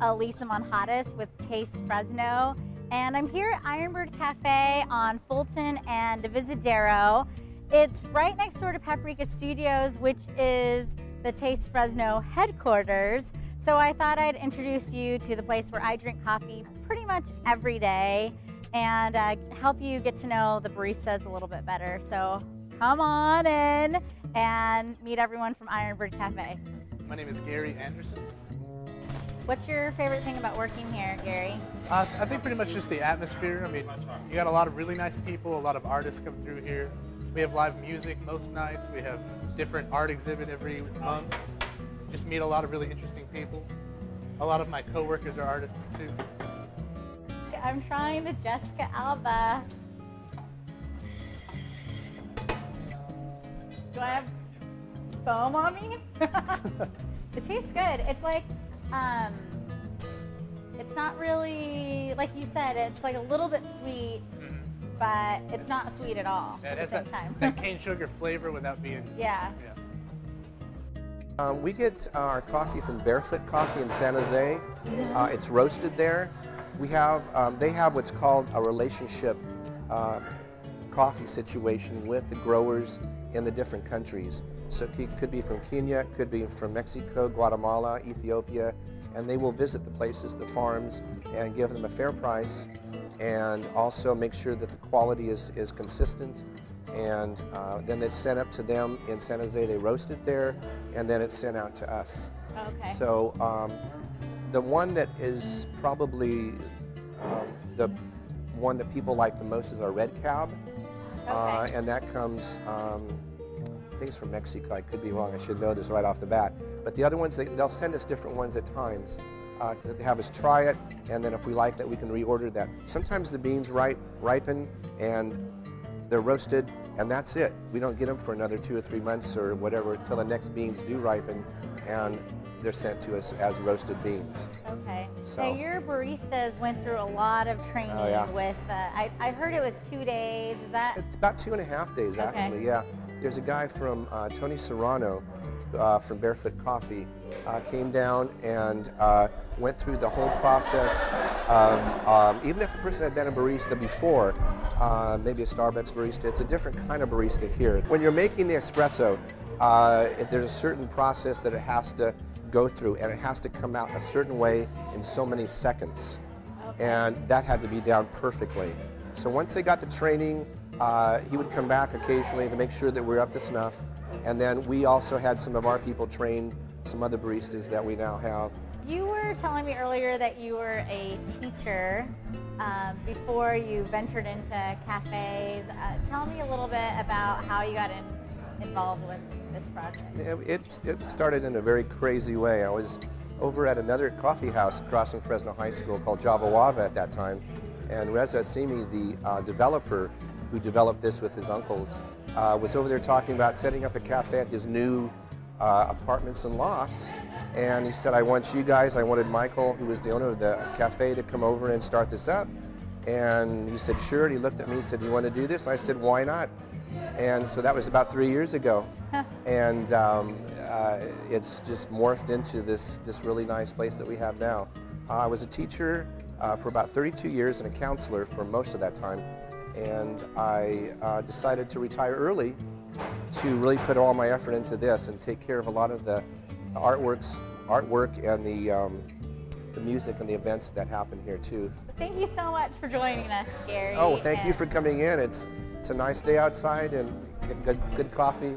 Alisa with Taste Fresno, and I'm here at IronBird Cafe on Fulton and Divisadero. It's right next door to Paprika Studios, which is the Taste Fresno headquarters. So I thought I'd introduce you to the place where I drink coffee pretty much every day and help you get to know the baristas a little bit better. So come on in and meet everyone from IronBird Cafe. My name is Gary Anderson. What's your favorite thing about working here, Gary? I think pretty much just the atmosphere. I mean, you got a lot of really nice people, a lot of artists come through here. We have live music most nights. We have different art exhibit every month. Just meet a lot of really interesting people. A lot of my coworkers are artists too. I'm trying the Jessica Alba. Do I have foam on me? It tastes good. It's like, it's not really, like you said, it's like a little bit sweet, but it's not sweet at all at the same time. That cane sugar flavor without being... Yeah. We get our coffee from Barefoot Coffee in San Jose. It's roasted there. We have, they have what's called a relationship coffee situation with the growers in the different countries. So it could be from Kenya, it could be from Mexico, Guatemala, Ethiopia, and they will visit the places, the farms, and give them a fair price, and also make sure that the quality is consistent. And then it's sent up to them in San Jose, they roast it there, and then it's sent out to us. Okay. So the one that is probably the one that people like the most is our red cab. Okay. And that comes, I think it's from Mexico. I could be wrong. I should know this right off the bat. But the other ones, they'll send us different ones at times to have us try it, and then if we like that, we can reorder that. Sometimes the beans ripen and they're roasted, and that's it. We don't get them for another 2 or 3 months or whatever until the next beans do ripen, and they're sent to us as roasted beans. Okay. So now your baristas went through a lot of training with, I heard it was 2 days, is that? It's about 2.5 days actually, yeah. There's a guy from Tony Serrano from Barefoot Coffee came down and went through the whole process of, even if a person had been a barista before, maybe a Starbucks barista, it's a different kind of barista here. When you're making the espresso, there's a certain process that it has to go through, and it has to come out a certain way in so many seconds. Okay. And that had to be done perfectly. So once they got the training, he would come back occasionally to make sure that we're up to snuff. And then we also had some of our people train some other baristas that we now have. You were telling me earlier that you were a teacher before you ventured into cafes. Tell me a little bit about how you got involved with this project. It started in a very crazy way. I was over at another coffee house across from Fresno High School called Java Wava at that time, and Reza Simi, the developer who developed this with his uncles, was over there talking about setting up a cafe at his new apartments and lofts. And he said, I want you guys, I wanted Michael, who was the owner of the cafe, to come over and start this up. And he said, sure. And he looked at me and said, you want to do this? And I said, why not? And so that was about 3 years ago. And it's just morphed into this really nice place that we have now. I was a teacher for about 32 years and a counselor for most of that time. And I decided to retire early to really put all my effort into this and take care of a lot of the artwork and the music and the events that happen here too. Thank you so much for joining us, Gary. Oh, thank you for coming in. It's a nice day outside and good coffee.